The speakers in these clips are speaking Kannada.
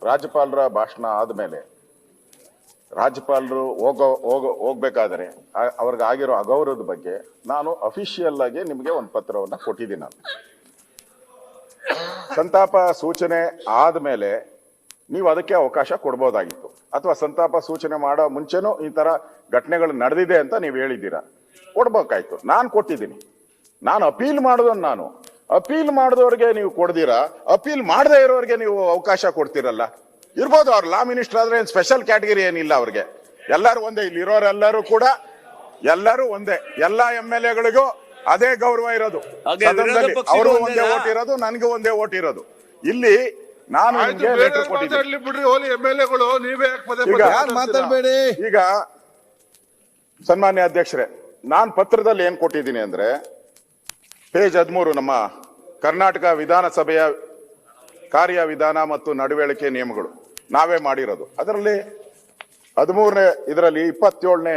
ರಾಜ್ಯಪಾಲರ ಭಾಷಣ ಆದಮೇಲೆ ರಾಜ್ಯಪಾಲರು ಹೋಗ್ಬೇಕಾದ್ರೆ ಅವ್ರಿಗೆ ಆಗಿರೋ ಅಗೌರವದ ಬಗ್ಗೆ ನಾನು ಅಫಿಷಿಯಲ್ ಆಗಿ ನಿಮಗೆ ಒಂದು ಪತ್ರವನ್ನು ಕೊಟ್ಟಿದ್ದೀನಿ. ನಾನು ಸಂತಾಪ ಸೂಚನೆ ಆದಮೇಲೆ ನೀವು ಅದಕ್ಕೆ ಅವಕಾಶ ಕೊಡ್ಬೋದಾಗಿತ್ತು, ಅಥವಾ ಸಂತಾಪ ಸೂಚನೆ ಮಾಡೋ ಮುಂಚೆನೂ ಈ ತರ ಘಟನೆಗಳು ನಡೆದಿದೆ ಅಂತ ನೀವು ಹೇಳಿದ್ದೀರಾ, ಕೊಡ್ಬೇಕಾಯ್ತು. ನಾನು ಕೊಟ್ಟಿದ್ದೀನಿ. ನಾನು ಅಪೀಲ್ ಮಾಡೋದನ್ನು ನಾನು ಅಪೀಲ್ ಮಾಡಿದವ್ರಿಗೆ ನೀವು ಕೊಡ್ದಿರಾ, ಅಪೀಲ್ ಮಾಡದೇ ಇರೋರಿಗೆ ನೀವು ಅವಕಾಶ ಕೊಡ್ತಿರಲ್ಲ. ಇರ್ಬೋದು, ಅವ್ರು ಲಾ ಮಿನಿಸ್ಟರ್ ಆದ್ರೆ ಏನು ಸ್ಪೆಷಲ್ ಕ್ಯಾಟಗರಿ ಏನಿಲ್ಲ ಅವ್ರಿಗೆ, ಎಲ್ಲರೂ ಒಂದೇ. ಇಲ್ಲಿ ಇರೋರೆಲ್ಲರೂ ಕೂಡ ಎಲ್ಲರೂ ಒಂದೇ, ಎಲ್ಲಾ MLA-ಗಳಿಗೂ ಅದೇ ಗೌರವ ಇರೋದು. ಅವರು ಒಂದೇ ಓಟ್ ಇರೋದು, ನನಗೂ ಒಂದೇ ಓಟ್ ಇರೋದು. ಇಲ್ಲಿ ನಾನು ಮಾತಾಡಬೇಡಿ. ಈಗ ಸನ್ಮಾನ್ಯ ಅಧ್ಯಕ್ಷರೇ, ನಾನು ಪತ್ರದಲ್ಲಿ ಏನ್ ಕೊಟ್ಟಿದ್ದೀನಿ ಅಂದ್ರೆ ಪೇಜ್ 13 ನಮ್ಮ ಕರ್ನಾಟಕ ವಿಧಾನಸಭೆಯ ಕಾರ್ಯವಿಧಾನ ಮತ್ತು ನಡವಳಿಕೆ ನಿಯಮಗಳು ನಾವೇ ಮಾಡಿರೋದು. ಅದರಲ್ಲಿ 13ನೇ ಇದರಲ್ಲಿ 27ನೇ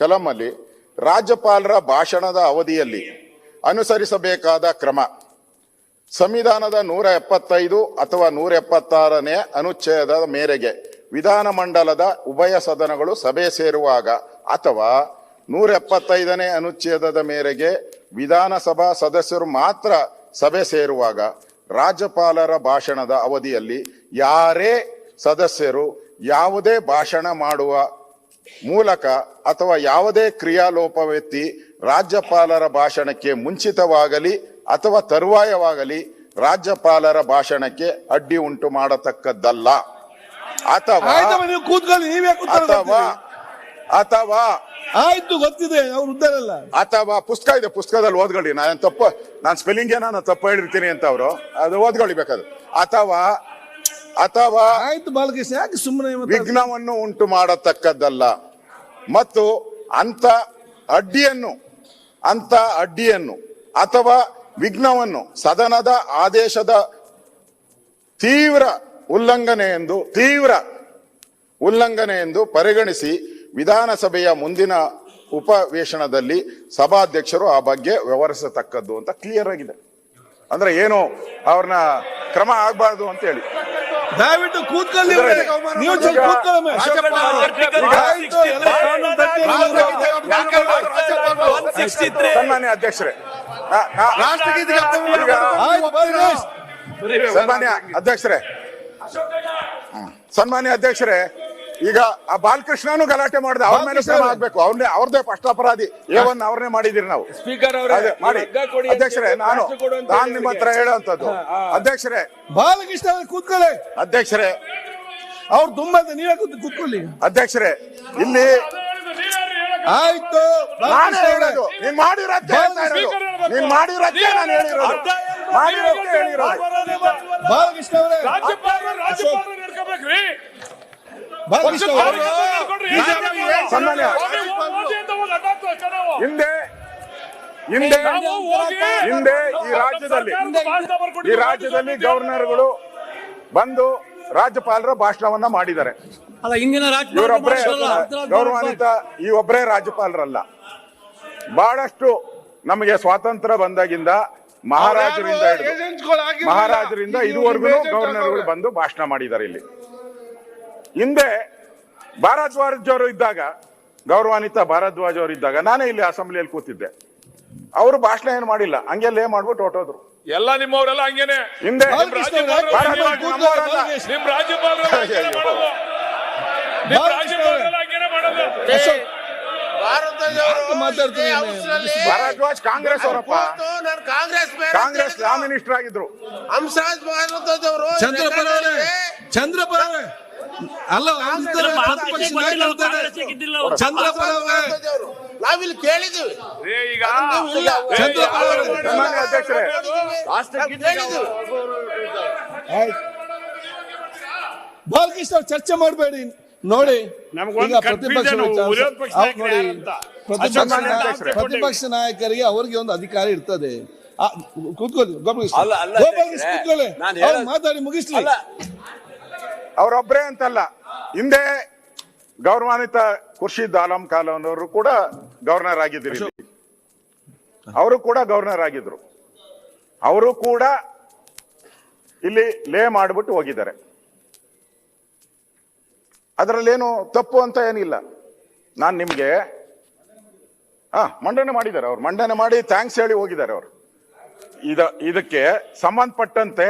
ಕಲಮಲ್ಲಿ ರಾಜ್ಯಪಾಲರ ಭಾಷಣದ ಅವಧಿಯಲ್ಲಿ ಅನುಸರಿಸಬೇಕಾದ ಕ್ರಮ ಸಂವಿಧಾನದ 175 ಅಥವಾ 176ನೇ ಅನುಚ್ಛೇದದ ಮೇರೆಗೆ ವಿಧಾನಮಂಡಲದ ಉಭಯ ಸದನಗಳು ಸಭೆ ಸೇರುವಾಗ ಅಥವಾ 175ನೇ ಅನುಚ್ಛೇದದ ಮೇರೆಗೆ ವಿಧಾನಸಭಾ ಸದಸ್ಯರು ಮಾತ್ರ ಸಭೆ ಸೇರುವಾಗ ರಾಜ್ಯಪಾಲರ ಭಾಷಣದ ಅವಧಿಯಲ್ಲಿ ಯಾರೇ ಸದಸ್ಯರು ಯಾವುದೇ ಭಾಷಣ ಮಾಡುವ ಮೂಲಕ ಅಥವಾ ಯಾವುದೇ ಕ್ರಿಯಾಲೋಪವೆತ್ತಿ ರಾಜ್ಯಪಾಲರ ಭಾಷಣಕ್ಕೆ ಮುಂಚಿತವಾಗಲಿ ಅಥವಾ ತರುವಾಯವಾಗಲಿ ರಾಜ್ಯಪಾಲರ ಭಾಷಣಕ್ಕೆ ಅಡ್ಡಿ ಉಂಟು ಮಾಡತಕ್ಕದ್ದಲ್ಲ. ಅಥವಾ ಅಥವಾ ಆಯ್ತು, ಗೊತ್ತಿದೆ, ಅವ್ರು ಉದ್ದಾರಲ್ಲ. ಅಥವಾ ಪುಸ್ತಕ ಇದೆ, ಪುಸ್ತಕದಲ್ಲಿ ಓದ್ಕೊಳ್ಳಿ. ನಾನು ಸ್ಪೆಲ್ಲಿಂಗ್ ನಾನು ತಪ್ಪು ಹೇಳಿರ್ತೀನಿ ಅಂತ ಅವರು ಅದು ಓದ್ಕೊಳ್ಳಿ ಬೇಕಾದ್ರೆ. ಅಥವಾ ಅಥವಾ ಆಯ್ತು ಬಾಲಕೃಷ್ಣ, ಯಾಕೆ ಸುಮ್ಮನೆ ವಿಘ್ನವನ್ನು ಉಂಟು ಮಾಡತಕ್ಕದ್ದಲ್ಲ. ಮತ್ತು ಅಂತ ಅಡ್ಡಿಯನ್ನು ಅಥವಾ ವಿಘ್ನವನ್ನು ಸದನದ ಆದೇಶದ ತೀವ್ರ ಉಲ್ಲಂಘನೆ ಎಂದು ಪರಿಗಣಿಸಿ ವಿಧಾನಸಭೆಯ ಮುಂದಿನ ಉಪವೇಶನದಲ್ಲಿ ಸಭಾಧ್ಯಕ್ಷರು ಆ ಬಗ್ಗೆ ವ್ಯವಹರಿಸತಕ್ಕದ್ದು ಅಂತ ಕ್ಲಿಯರ್ ಆಗಿದೆ. ಅಂದ್ರೆ ಏನು ಅವ್ರನ್ನ ಕ್ರಮ ಆಗ್ಬಾರ್ದು ಅಂತ ಹೇಳಿ. ದಯವಿಟ್ಟು ಕೂತ್ಕೊಳ್ಳಿ. ಸನ್ಮಾನ್ಯ ಅಧ್ಯಕ್ಷರೇ, ಸನ್ಮಾನ್ಯ ಅಧ್ಯಕ್ಷರೇ, ಈಗ ಆ ಬಾಲಕೃಷ್ಣನು ಗಲಾಟೆ ಮಾಡಿದೆ, ಅವ್ರ ಮೇಲೆ ಕ್ರಮ ಆಗ್ಬೇಕು. ಅವ್ರದೇ ಫಸ್ಟ್ ಅಪರಾಧಿ. A1 ಅವ್ರನ್ನೇ ಮಾಡಿದಿರಿ ನಾವು. ಸ್ಪೀಕರ್ ಮಾಡಿ ಅಧ್ಯಕ್ಷರೇ, ನಾನು ನಿಮ್ಮ ಹತ್ರ ಹೇಳುವಂತದ್ದು. ಅಧ್ಯಕ್ಷರೇ, ಬಾಲಕೃಷ್ಣ ಕೂತ್ಕೊಳ್ಳಿ. ಅಧ್ಯಕ್ಷರೇ, ಅವ್ರು ತುಂಬಾ ನೀವೇ ಕೂತ್ಕೊಳ್ಳಿ. ಅಧ್ಯಕ್ಷರೇ, ಇಲ್ಲಿ ಆಯ್ತು, ನೀನ್ ಮಾಡಿರೋದೇ ನಾನು ಹೇಳಿರೋದು. ಬಾಲಕೃಷ್ಣ ಅವರೇ, ಹಿಂದೆ ಈ ರಾಜ್ಯದಲ್ಲಿ ಗವರ್ನರ್ಗಳು ಬಂದು ರಾಜ್ಯಪಾಲರ ಭಾಷಣವನ್ನ ಮಾಡಿದ್ದಾರೆ. ಇವರೊಬ್ಬರೇ ಗೌರವಾನ್ವಿತ, ಈ ಒಬ್ಬರೇ ರಾಜ್ಯಪಾಲರಲ್ಲ. ಬಹಳಷ್ಟು ನಮಗೆ ಸ್ವಾತಂತ್ರ್ಯ ಬಂದಾಗಿಂದ ಮಹಾರಾಜರಿಂದ ಇದುವರೆಗೂ ಗವರ್ನರ್ಗಳು ಬಂದು ಭಾಷಣ ಮಾಡಿದ್ದಾರೆ. ಇಲ್ಲಿ ಹಿಂದೆ ಭಾರದ್ವಾಜ್ ಅವರು ಇದ್ದಾಗ, ಗೌರವಾನ್ವಿತ ಭಾರದ್ವಾಜ್ ಅವರು ಇದ್ದಾಗ ನಾನೇ ಇಲ್ಲಿ ಅಸೆಂಬ್ಲಿಯಲ್ಲಿ ಕೂತಿದ್ದೆ. ಅವರು ಭಾಷಣ ಏನು ಮಾಡಿಲ್ಲ, ಹಂಗೆಲ್ಲೇ ಮಾಡ್ಬಿಟ್ಟು ಹೊಟ್ಟೋದ್ರು. ಎಲ್ಲ ನಿಮ್ಮವರೆಲ್ಲ ಹಂಗೇನೆ. ಹಿಂದೆ ಭಾರದ್ವಾಜ್ ಕಾಂಗ್ರೆಸ್ ಅವರಪ್ಪ, ಕಾಂಗ್ರೆಸ್ ಲಾ ಮಿನಿಸ್ಟರ್ ಆಗಿದ್ರು. ಹಂಸರಾಜ್ ಭಾರದ್ವಾಜ್ ಅವರು ಚಂದ್ರಪುರ ಅಲ್ಲ, ಚಂದ್ರಪುರ ನಾವಿಲ್ಲಿ ಕೇಳಿದ್ದೀವಿ. ಈಗ ಅಧ್ಯಕ್ಷರೇ, ಬಾಲಕೃಷ್ಣ ಅವ್ರು ಚರ್ಚೆ ಮಾಡಬೇಡಿ. ನೋಡಿ, ಪ್ರತಿಪಕ್ಷ ನಾಯಕರಿಗೆ ಅವ್ರಿಗೆ ಒಂದು ಅಧಿಕಾರ ಇರ್ತದೆ. ಕೂತ್ಕೊಳ್ಳಿ, ಕೂತ್ಕೊಳ್ಳಿ, ಮಾತಾಡಿ ಮುಗಿಸ್ಲಿ. ಅವರೊಬ್ಬರೇ ಅಂತಲ್ಲ, ಹಿಂದೆ ಗೌರವಾನ್ವಿತ ಖುರ್ಷಿದ್ ಆಲಂ ಖಾನ್ ಅವರು ಕೂಡ ಗವರ್ನರ್ ಆಗಿದ್ರು. ಅವರು ಕೂಡ ಗವರ್ನರ್ ಆಗಿದ್ರು. ಅವರು ಕೂಡ ಇಲ್ಲಿ ಲೇ ಮಾಡಿಬಿಟ್ಟು ಹೋಗಿದ್ದಾರೆ. ಅದರಲ್ಲೇನು ತಪ್ಪು ಅಂತ ಏನಿಲ್ಲ. ನಾನು ನಿಮ್ಗೆ ಮಂಡನೆ ಮಾಡಿದ್ದಾರೆ, ಅವ್ರು ಮಂಡನೆ ಮಾಡಿ ಥ್ಯಾಂಕ್ಸ್ ಹೇಳಿ ಹೋಗಿದ್ದಾರೆ ಅವರು. ಇದಕ್ಕೆ ಸಂಬಂಧಪಟ್ಟಂತೆ,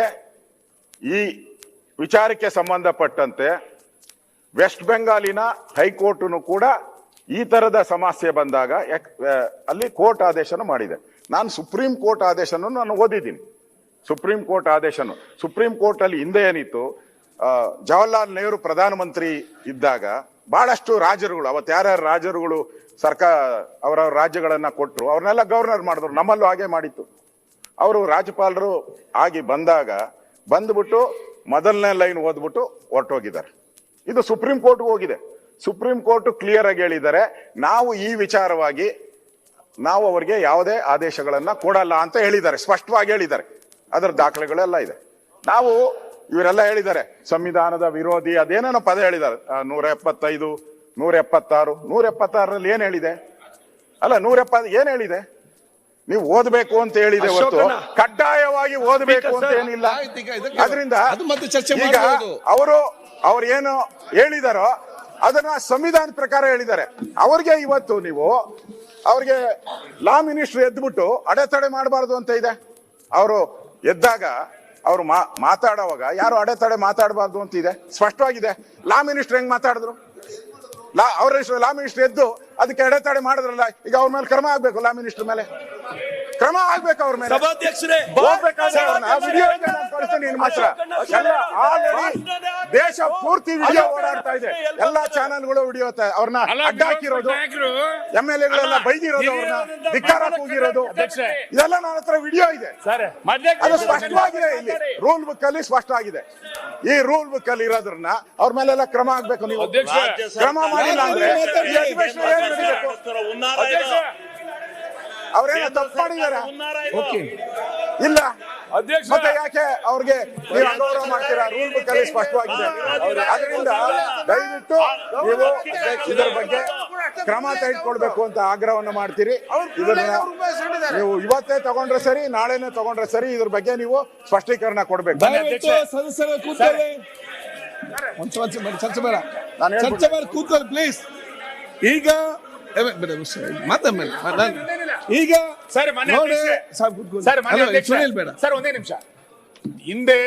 ಈ ವಿಚಾರಕ್ಕೆ ಸಂಬಂಧಪಟ್ಟಂತೆ ವೆಸ್ಟ್ ಬೆಂಗಾಲಿನ ಹೈಕೋರ್ಟ್ನು ಕೂಡ ಈ ತರದ ಸಮಸ್ಯೆ ಬಂದಾಗ ಅಲ್ಲಿ ಕೋರ್ಟ್ ಆದೇಶನ ಮಾಡಿದೆ. ನಾನು ಸುಪ್ರೀಂ ಕೋರ್ಟ್ ಆದೇಶನ ನಾನು ಓದಿದ್ದೀನಿ. ಸುಪ್ರೀಂ ಕೋರ್ಟ್ ಆದೇಶನು, ಸುಪ್ರೀಂ ಕೋರ್ಟ್ ಅಲ್ಲಿ ಹಿಂದೆ ಏನಿತ್ತು, ಜವಾಹರ್ಲಾಲ್ ನೆಹರು ಪ್ರಧಾನಮಂತ್ರಿ ಇದ್ದಾಗ ಬಹಳಷ್ಟು ರಾಜರುಗಳು, ಅವತ್ತು ಯಾರ್ಯಾರು ರಾಜರುಗಳು ಅವರವ್ರ ರಾಜ್ಯಗಳನ್ನ ಕೊಟ್ಟರು, ಅವ್ರನ್ನೆಲ್ಲ ಗವರ್ನರ್ ಮಾಡಿದ್ರು. ನಮ್ಮಲ್ಲೂ ಹಾಗೆ ಮಾಡಿತ್ತು. ಅವರು ರಾಜ್ಯಪಾಲರು ಆಗಿ ಬಂದ್ಬಿಟ್ಟು ಮೊದಲನೇ ಲೈನ್ ಓದ್ಬಿಟ್ಟು ಹೊರಟೋಗಿದ್ದಾರೆ. ಇದು ಸುಪ್ರೀಂ ಕೋರ್ಟ್ಗೆ ಹೋಗಿದೆ. ಸುಪ್ರೀಂ ಕೋರ್ಟ್ ಕ್ಲಿಯರ್ ಆಗಿ ಹೇಳಿದ್ದಾರೆ, ನಾವು ಈ ವಿಚಾರವಾಗಿ ನಾವು ಅವರಿಗೆ ಯಾವುದೇ ಆದೇಶಗಳನ್ನ ಕೊಡಲ್ಲ ಅಂತ ಹೇಳಿದ್ದಾರೆ, ಸ್ಪಷ್ಟವಾಗಿ ಹೇಳಿದ್ದಾರೆ. ಅದರ ದಾಖಲೆಗಳೆಲ್ಲ ಇದೆ. ನಾವು ಇವರೆಲ್ಲ ಹೇಳಿದ್ದಾರೆ ಸಂವಿಧಾನದ ವಿರೋಧಿ ಅದೇನೇನೋ ಪದ ಹೇಳಿದ್ದಾರೆ. 175, 176, 176ರಲ್ಲಿ ಏನ್ ಹೇಳಿದೆ? ಅಲ್ಲ 170 ಏನ್ ಹೇಳಿದೆ? ನೀವು ಓದಬೇಕು ಅಂತ ಹೇಳಿದೆ ಹೊರತು ಕಡ್ಡಾಯವಾಗಿ ಓದಬೇಕು ಅಂತ ಏನಿಲ್ಲ. ಅದರಿಂದ ಈಗ ಅವ್ರು ಏನು ಹೇಳಿದಾರೋ ಅದನ್ನ ಸಂವಿಧಾನ ಪ್ರಕಾರ ಹೇಳಿದ್ದಾರೆ. ಅವ್ರಿಗೆ ಇವತ್ತು ನೀವು ಅವ್ರಿಗೆ ಲಾ ಮಿನಿಸ್ಟರ್ ಎದ್ಬಿಟ್ಟು ಅಡೆತಡೆ ಮಾಡಬಾರ್ದು ಅಂತ ಇದೆ. ಅವರು ಎದ್ದಾಗ ಅವರು ಮಾತಾಡುವಾಗ ಯಾರು ಅಡೆತಡೆ ಮಾತಾಡಬಾರ್ದು ಅಂತ ಇದೆ, ಸ್ಪಷ್ಟವಾಗಿದೆ. ಲಾ ಮಿನಿಸ್ಟರ್ ಹೆಂಗ್ ಮಾತಾಡಿದ್ರು? ಲಾ ಮಿನಿಸ್ಟರ್ ಎದ್ದು ಅದಕ್ಕೆ ಅಡೆತಡೆ ಮಾಡಿದ್ರಲ್ಲ, ಈಗ ಅವ್ರ ಮೇಲೆ ಕ್ರಮ ಆಗ್ಬೇಕು. ಲಾ ಮಿನಿಸ್ಟರ್ ಮೇಲೆ ಕ್ರಮ ಆಗ್ಬೇಕು. ಅವ್ರ ಮೇಲೆ ದೇಶ ಪೂರ್ತಿ ವಿಡಿಯೋ ಓಡಾಡ್ತಾ ಇದೆ, ಎಲ್ಲಾ ಚಾನೆಲ್ಗಳು ವಿಡಿಯೋ ಅವ್ರನ್ನ ಅಡ್ಡ ಹಾಕಿರೋದು, MLA ಬೈದಿರೋದು, ಅವ್ರನ್ನ ಧಿಕ್ಕಾರ ಕೂಗಿರೋದು, ಇದೆಲ್ಲ ನನ್ನ ಹತ್ರ ವಿಡಿಯೋ ಇದೆ. ಅದು ಸ್ಪಷ್ಟವಾಗಿದೆ. ಇಲ್ಲಿ ರೂಲ್ ಬುಕ್ ಅಲ್ಲಿ ಸ್ಪಷ್ಟ ಆಗಿದೆ. ಈ ರೂಲ್ ಬುಕ್ ಅಲ್ಲಿ ಇರೋದ್ರನ್ನ ಅವ್ರ ಮೇಲೆಲ್ಲ ಕ್ರಮ ಆಗ್ಬೇಕು. ನೀವು ಕ್ರಮ ಮಾಡಿಲ್ಲ ಅಂದ್ರೆ ಈ ಅಧಿವೇಶನ ಏನ್ ನಡೀಬೇಕು? ಅವರೇನೋ ತಪ್ಪು ಮಾಡಿದಾರೆ ಇಲ್ಲ, ಮತ್ತೆ ಯಾಕೆ ಅವ್ರಿಗೆ ನೀವು ಅಗೌರವ ಮಾಡ್ತೀರಾ? ರೂಲ್ ಬುಕ್ ಅಲ್ಲಿ ಸ್ಪಷ್ಟವಾಗಿದೆ. ಅದರಿಂದ ದಯವಿಟ್ಟು ನೀವು ಇದರ ಬಗ್ಗೆ ಕ್ರಮ ತೆಗೆದುಕೊಳ್ಬೇಕು ಅಂತ ಆಗ್ರಹವನ್ನು ಮಾಡ್ತೀರಿ. ಇದನ್ನ ನೀವು ಇವತ್ತೇ ತಗೊಂಡ್ರೆ ಸರಿ, ನಾಳೆನೇ ತಗೊಂಡ್ರೆ ಸರಿ, ಇದ್ರ ಬಗ್ಗೆ ನೀವು ಸ್ಪಷ್ಟೀಕರಣ ಕೊಡ್ಬೇಕು. ಸದಸ್ಯರು ಕೂತ್ಕೊಳ್ಳಿ, ಚರ್ಚೆ ಬೇಡ, ಕೂತ್ಕೊಳ್ಳಿ ಪ್ಲೀಸ್. ಈಗ ಈಗ ಸರ್ ಒಂದೇ ನಿಮಿಷ. ಹಿಂದೆ